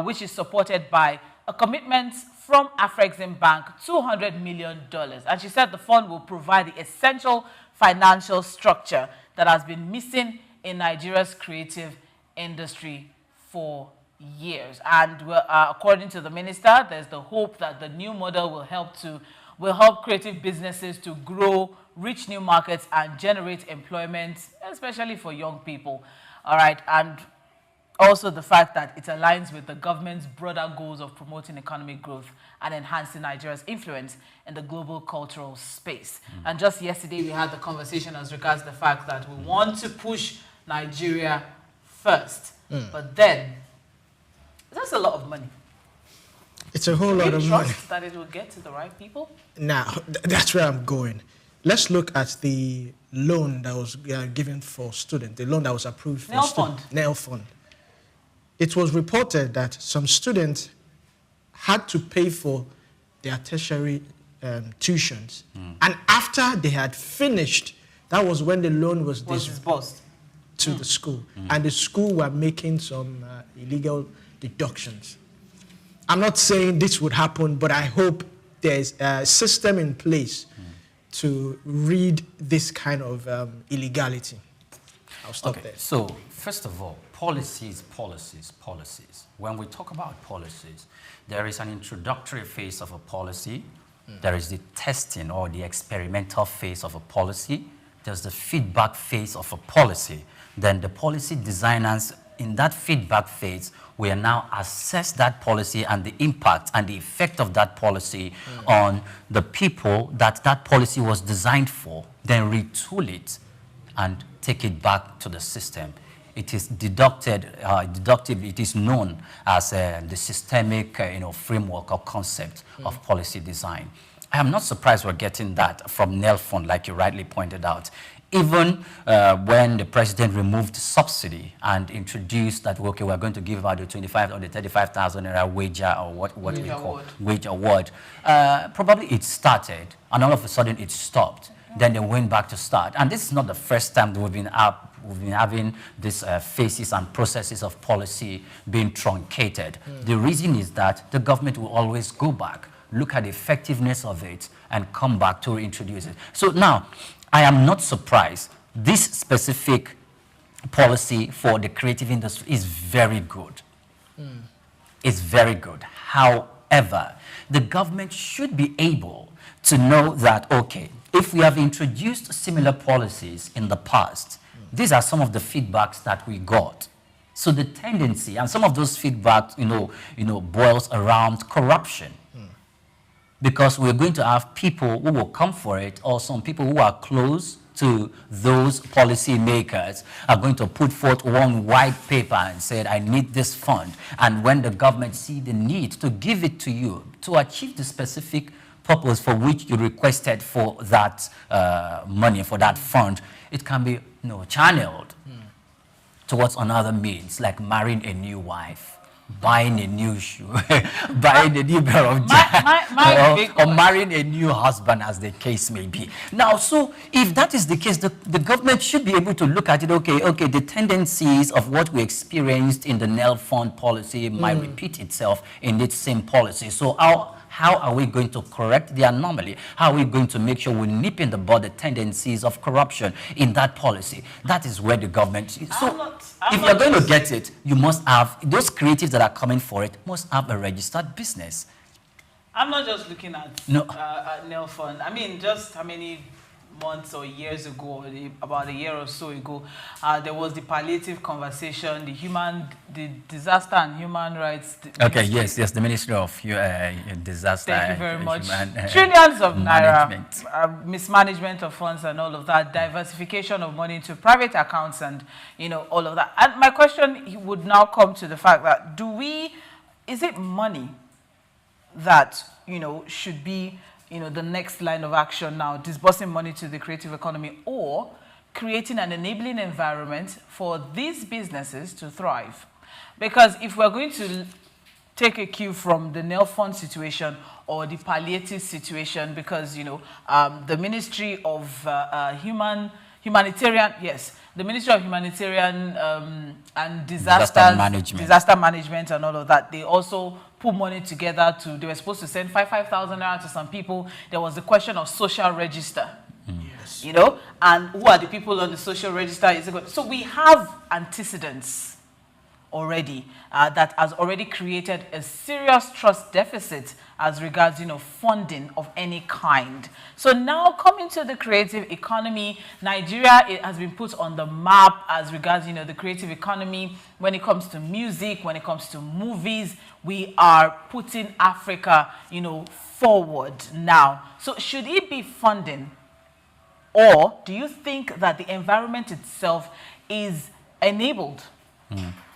which is supported by a commitment from Afrexim Bank, $200 million. And she said the fund will provide the essential financial structure that has been missing in Nigeria's creative industry for years. And according to the minister, there's the hope that the new model will help creative businesses to grow, reach new markets, and generate employment, especially for young people. All right, and also the fact that it aligns with the government's broader goals of promoting economic growth and enhancing Nigeria's influence in the global cultural space. And just yesterday, we had the conversation as regards the fact that we want to push Nigeria first, but then that's a lot of money.
It's a whole lot of money.
Trust that it will get to the right people?
Now, that's where I'm going. Let's look at the loan that was given for students, the loan that was approved for students. NEL fund. It was reported that some students had to pay for their tertiary tuitions. And after they had finished, that was when the loan was disbursed to the school. And the school were making some illegal deductions. I'm not saying this would happen, but I hope there's a system in place to read this kind of illegality. I'll stop there.
So, first of all, policies. When we talk about policies, there is an introductory phase of a policy. There is the testing or the experimental phase of a policy. There's the feedback phase of a policy. Then the policy designers in that feedback phase will now assess that policy and the impact and the effect of that policy on the people that that policy was designed for, then retool it and take it back to the system. It is deductive. It is known as the systemic, framework or concept of policy design. I am not surprised we're getting that from NELFund, like you rightly pointed out. Even when the president removed subsidy and introduced that, okay, we're going to give out the 25 or the 35,000 naira wage or what we call wage award, probably it started and all of a sudden it stopped. Then they went back to start. And this is not the first time that we've been having these phases and processes of policy being truncated. The reason is that the government will always go back, look at the effectiveness of it, and come back to reintroduce it. So now, I am not surprised. This specific policy for the creative industry is very good. It's very good. However, the government should be able to know that, okay, if we have introduced similar policies in the past, these are some of the feedbacks that we got. So the tendency, and some of those feedbacks, boils around corruption. Because we're going to have people who will come for it, or some people who are close to those policy makers are going to put forth one white paper and say, I need this fund. And when the government see the need to give it to you to achieve the specific purpose for which you requested for that money, for that fund, it can be channeled towards another means, like marrying a new wife, buying a new shoe, buying a new pair of jeans, or marrying a new husband, as the case may be. Now, so if that is the case, the government should be able to look at it, okay, the tendencies of what we experienced in the NELFund policy might repeat itself in this same policy. So how are we going to correct the anomaly? How are we going to make sure we nip in the bud the tendencies of corruption in that policy? That is where the government is. So if you're going to get it, you must have, those creatives that are coming for it must have a registered business.
I'm not just looking at NELFund. I mean, just how many months or years ago, about a year or so ago, there was the palliative conversation, the disaster and human rights.
Okay, yes, the Ministry of Disaster.
Thank you very much. Trillions of naira, mismanagement of funds and all of that, diversification of money into private accounts and, all of that. And my question would now come to the fact that is it money that, should be the next line of action now, disbursing money to the creative economy, or creating an enabling environment for these businesses to thrive? Because if we're going to take a cue from the NELFund situation or the palliative situation, because, the Ministry of Humanitarian, yes, the Ministry of Humanitarian and disaster management and all of that, they also put money together they were supposed to send 5,000 naira to some people. There was the question of social register,
yes.
And who are the people on the social register? So we have antecedents already that has already created a serious trust deficit as regards, funding of any kind. So now coming to the creative economy, Nigeria, it has been put on the map as regards, the creative economy. When it comes to music, when it comes to movies, we are putting Africa, forward now. So should it be funding, or do you think that the environment itself is enabled?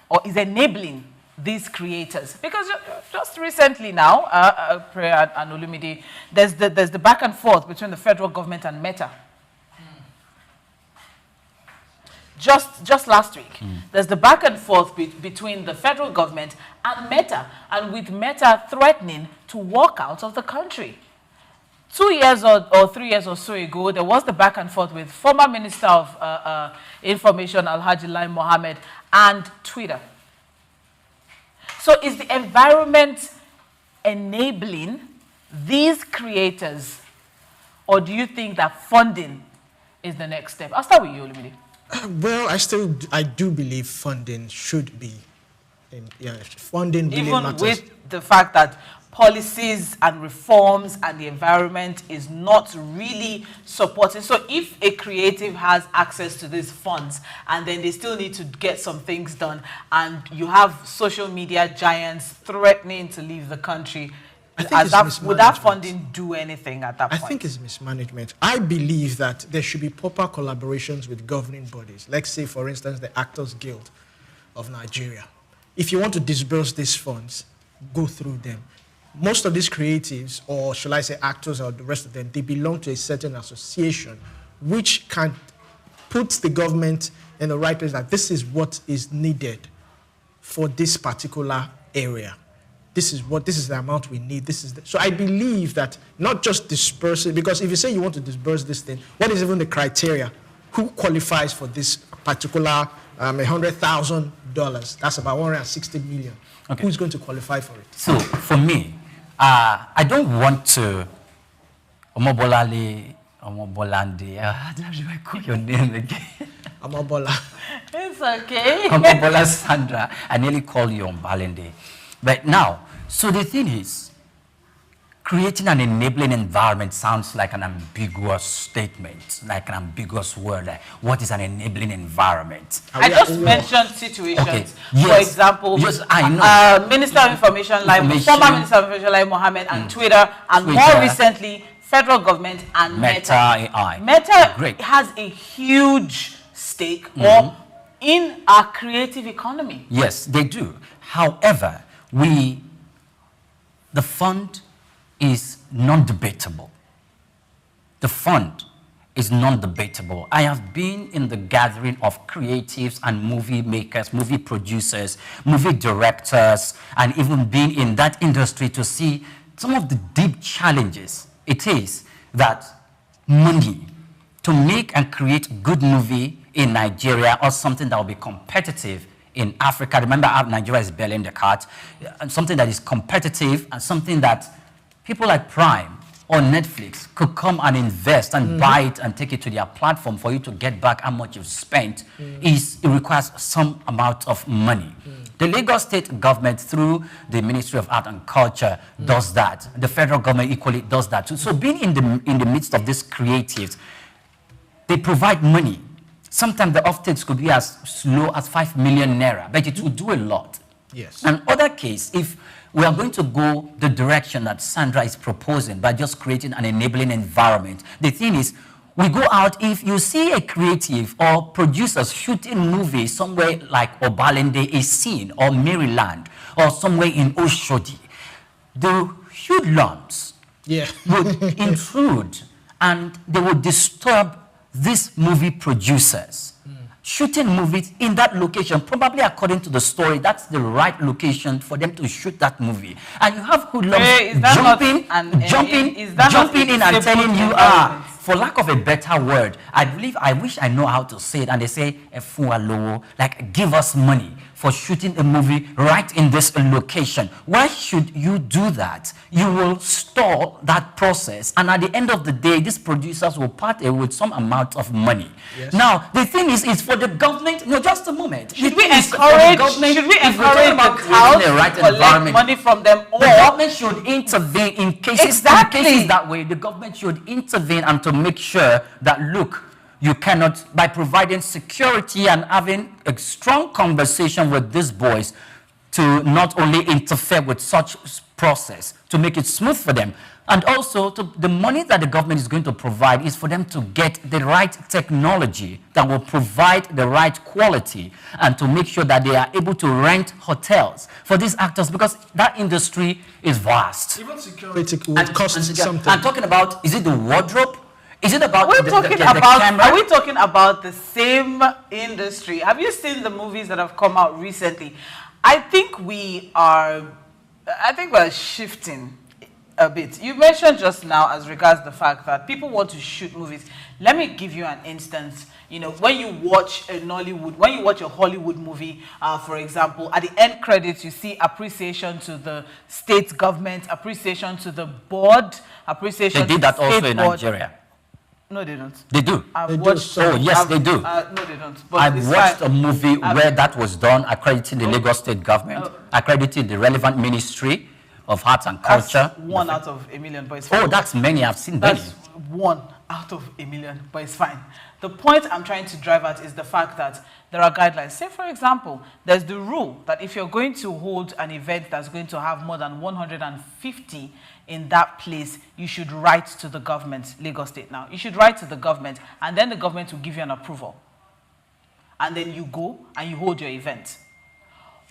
Or is enabling these creators? Because just recently now, Prayer and Olumide, there's the back and forth between the federal government and Meta. Just last week, there's the back and forth between the federal government and Meta, and with Meta threatening to walk out of the country. 2 years or 3 years or so ago, there was the back and forth with former Minister of Information, Alhaji Lai Mohammed, and Twitter. So is the environment enabling these creators, or do you think that funding is the next step? I'll start with you, Olumide.
Well, I do believe funding should be. Funding really matters. Even
with the fact that policies and reforms and the environment is not really supporting. So if a creative has access to these funds and then they still need to get some things done, and you have social media giants threatening to leave the country, Would that funding do anything at that point?
I think it's mismanagement. I believe that there should be proper collaborations with governing bodies. Let's say, for instance, the Actors Guild of Nigeria. If you want to disburse these funds, go through them. Most of these creatives, or shall I say actors or the rest of them, they belong to a certain association which can put the government in the right place that this is what is needed for this particular area. This is the amount we need. So I believe that not just disperse it, because if you say you want to disburse this thing, what is even the criteria? Who qualifies for this particular $100,000? That's about 160 million. Okay. Who's going to qualify for it?
So for me, I don't want to Omobolande. How do I call your name again?
Omobola. It's okay.
Omobola Sandra. I nearly call you Ombalende. But now, so the thing is, creating an enabling environment sounds like an ambiguous statement, like an ambiguous word. Like, what is an enabling environment?
I just mentioned situations. Okay. Yes. For example,
yes, I know.
Minister of Information, like former Minister of Information, like Mohammed, and Twitter, and more recently, federal government and Meta.
AI.
Meta has a huge stake in our creative economy.
Yes, they do. However, the fund is non-debatable. The fund is non-debatable. I have been in the gathering of creatives and movie makers, movie producers, movie directors, and even being in that industry to see some of the deep challenges it is that money to make and create good movie in Nigeria or something that will be competitive in Africa. Remember how Nigeria is bellying the cat, and something that is competitive and something that people like Prime or Netflix could come and invest and buy it and take it to their platform for you to get back how much you've spent. It requires some amount of money. The Lagos state government through the Ministry of Art and Culture does that. The federal government equally does that too. So being in the midst of these creatives, they provide money. Sometimes the offtakes could be as low as 5 million naira, but it will do a lot.
Yes.
And other case, if we are going to go the direction that Sandra is proposing by just creating an enabling environment, the thing is, we go out, if you see a creative or producers shooting movies somewhere like Obalende is seen, or Maryland, or somewhere in Oshodi, the hoodlums would intrude and they would disturb these movie producers. Shooting movies in that location, probably according to the story, that's the right location for them to shoot that movie. And you have hoodlums jumping in and telling you, for lack of a better word, I wish I know how to say it, and they say, like, give us money for shooting a movie right in this location. Why should you do that? You will stall that process, and at the end of the day, these producers will part with some amount of money. Yes. Now, the thing is, it's for the government. No, just a moment.
Should we encourage the crowd to collect money from them? Or
the government should intervene in cases that way. The government should intervene and to make sure that, look, you cannot, by providing security and having a strong conversation with these boys, to not only interfere with such process, to make it smooth for them, and also the money that the government is going to provide is for them to get the right technology that will provide the right quality, and to make sure that they are able to rent hotels for these actors, because that industry is vast.
Even security would cost something.
I'm talking about, is it the wardrobe? Is it about the camera?
Are we talking about the same industry? Have you seen the movies that have come out recently? I think we're shifting a bit. You mentioned just now as regards the fact that people want to shoot movies. Let me give you an instance. You know, when you watch a Hollywood movie, for example, at the end credits, you see appreciation to the state government, appreciation to the board, appreciation to the
state board. They did that also in Nigeria.
No, they don't.
They do.
They do.
Oh, yes, they do.
No, they don't. But
I've watched a movie where that was done, accrediting the Lagos state government, accrediting the relevant Ministry of Arts and Culture.
That's 1 out of a million, boys.
Oh, that's many. I've seen many.
That's one out of a million, but it's fine. The point I'm trying to drive at is the fact that there are guidelines. Say, for example, there's the rule that if you're going to hold an event that's going to have more than 150 in that place, you should write to the government, Lagos State now. You should write to the government, and then the government will give you an approval. And then you go and you hold your event.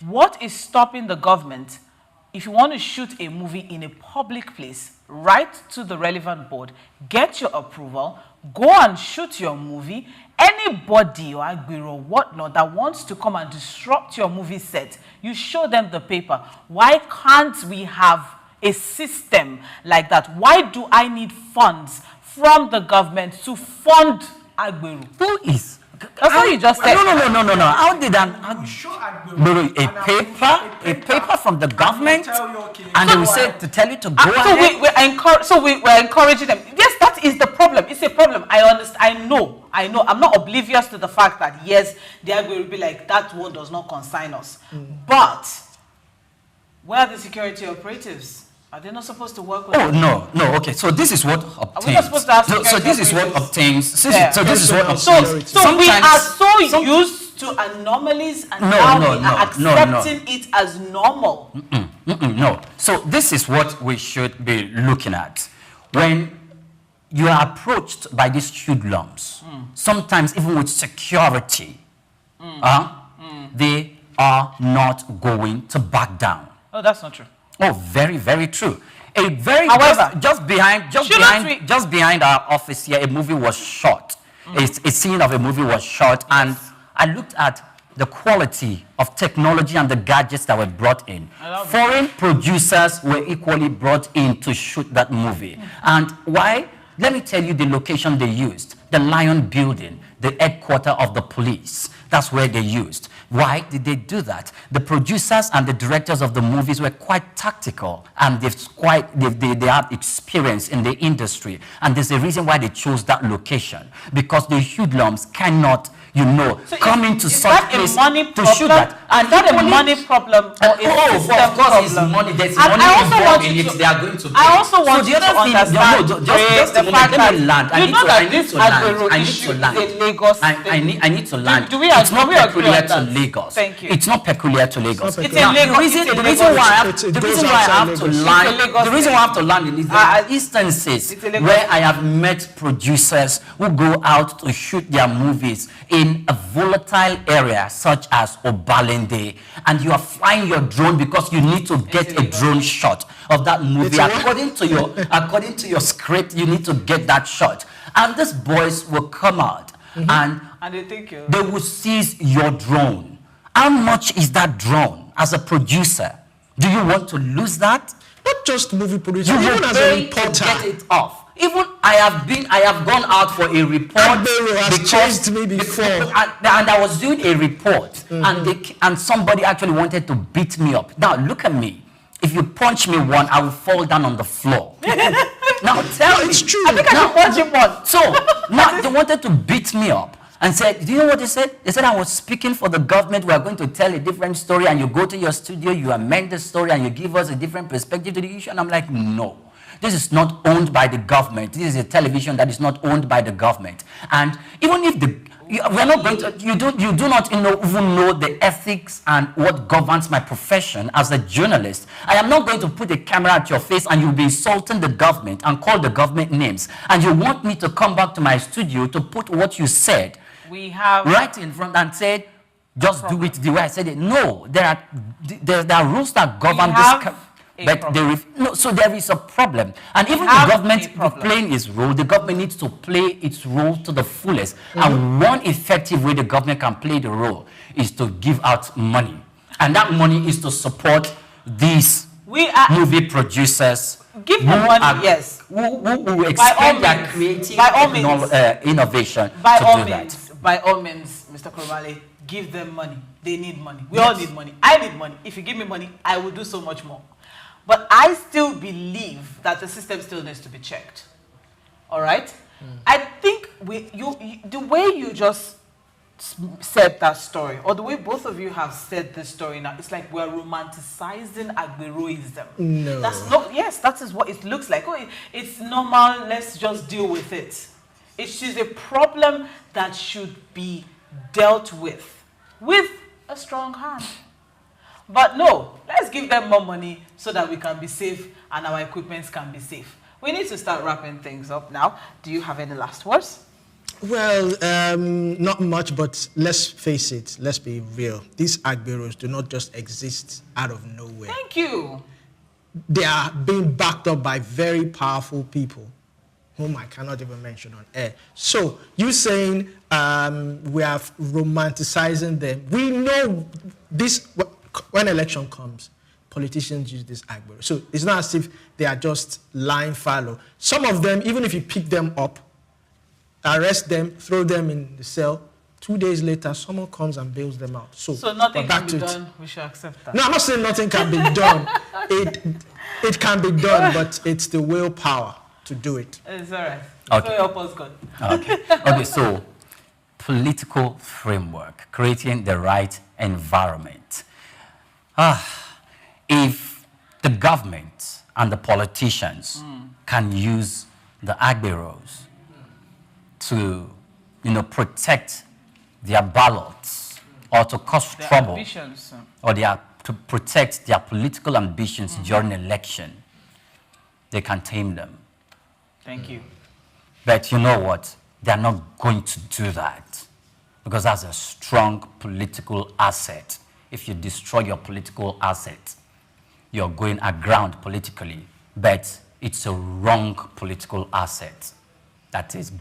What is stopping the government? If you want to shoot a movie in a public place, write to the relevant board, get your approval, go and shoot your movie. Anybody or agbero or whatnot that wants to come and disrupt your movie set, you show them the paper. Why can't we have a system like that? Why do I need funds from the government to fund agbero?
Who is?
That's what you just said.
No. How did a paper from the government, and they will say to tell you to go ahead?
We're encouraging them. Yes, that is the problem. It's a problem. I understand. I know. I'm not oblivious to the fact that yes, the Agbe will be like that one does not consign us. But where are the security operatives? Are they not supposed to work with?
Oh no. Okay. So this is what obtains.
Are we not supposed to have
so this is what obtains.
Yeah.
So this is what obtains.
So we are so used to anomalies, and now we are accepting it as normal.
No. So this is what we should be looking at. When you are approached by these hoodlums, sometimes even with security, they are not going to back down.
Oh, that's not true.
Oh, very, very true.
However,
just behind our office here, a movie was shot. A scene of a movie was shot, and I looked at the quality of technology and the gadgets that were brought in. Foreign producers were equally brought in to shoot that movie. And why? Let me tell you the location they used. The Lion Building, the headquarters of the police. That's where they used. Why did they do that? The producers and the directors of the movies were quite tactical, and they have experience in the industry. And there's a reason why they chose that location, because the hoodlums cannot, come into such place to shoot that.
And not a money problem or a system
of course,
problem.
it's money. There's money involved in it. They are going to pay.
I also want you to understand the fact that
I need to land. It's not peculiar to Lagos.
Thank you.
It's not peculiar to Lagos.
It's in Lagos.
The reason why I have to land in there are instances where I have met producers who go out to shoot their movies in a volatile area such as Obalende, and you are flying your drone because you need to get a drone shot of that movie. According to your script, you need to get that shot. And these boys will come out and they will seize your drone. How much is that drone as a producer? Do you want to lose that?
Not just movie producer, even as a reporter.
To get it off. Even I have gone out for a report
because me before.
And I was doing a report, and somebody actually wanted to beat me up. Now look at me. If you punch me one, I will fall down on the floor. Now tell me.
It's true.
I think I should punch him one.
So now they wanted to beat me up. And said, do you know what they said? They said I was speaking for the government. We are going to tell a different story, and you go to your studio, you amend the story, and you give us a different perspective to the issue. And I'm like, no, this is not owned by the government. This is a television that is not owned by the government. And even if we're not going to, you do not even know the ethics and what governs my profession as a journalist. I am not going to put a camera at your face and you'll be insulting the government and call the government names. And you want me to come back to my studio to put what you said right in front and said, just do it the way I said it. No, there are rules that govern this. So there is a problem. And even the government playing its role, the government needs to play its role to the fullest. And one effective way the government can play the role is to give out money. And that money is to support these movie producers.
Give them money, yes.
Who expand their creative innovation
By all means, Mr. Krumale, give them money. They need money. We all need money. I need money. If you give me money, I will do so much more. But I still believe that the system still needs to be checked. All right? I think the way you just said that story, or the way both of you have said this story now, it's like we're romanticizing agberoism.
No.
Yes, that is what it looks like. Oh, it's normal, let's just deal with it. It is a problem that should be dealt with a strong hand. But no, let's give them more money so that we can be safe and our equipment can be safe. We need to start wrapping things up now. Do you have any last words?
Well, not much, but let's face it, let's be real. These agberos do not just exist out of nowhere.
Thank you.
They are being backed up by very powerful people whom I cannot even mention on air. So you saying we are romanticizing them. We know this, when election comes, politicians use this agbero. So it's not as if they are just lying fallow. Some of them, even if you pick them up, arrest them, throw them in the cell, 2 days later, someone comes and bails them out. So
nothing can be done, we should accept that.
No, I'm not saying nothing can be done. It can be done, but it's the willpower to do it.
It's all right.
Okay.
So help us God.
Okay. Okay, so political framework, creating the right environment. If the government and the politicians can use the agberos to, protect their ballots or to cause
Their
trouble,
ambitions.
or to protect their political ambitions during election, they can tame them.
Thank you.
But you know what? They're not going to do that because that's a strong political asset. If you destroy your political asset, you're going aground politically, but it's a wrong political asset that is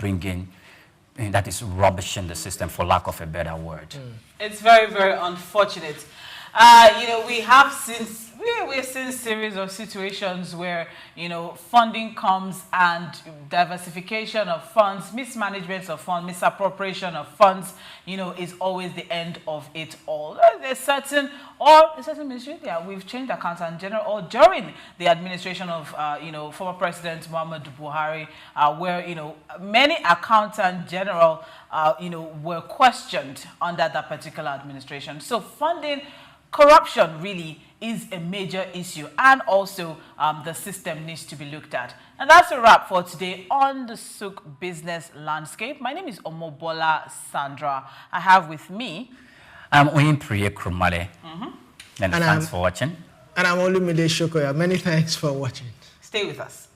rubbishing the system, for lack of a better word.
It's very, very unfortunate. We've seen series of situations where, funding comes and diversification of funds, mismanagement of funds, misappropriation of funds, is always the end of it all. There's certain ministry, we've changed accountant general, or during the administration of, former President Muhammadu Buhari, where, many accountant general, were questioned under that particular administration. So funding, corruption really is a major issue, and also the system needs to be looked at. And that's a wrap for today on the Souq Business Landscape. My name is Omobola Sandra. I have with me...
I'm Oyinpreye Krumale. And thanks for watching.
And I'm Olumide Sokoya. Many thanks for watching.
Stay with us.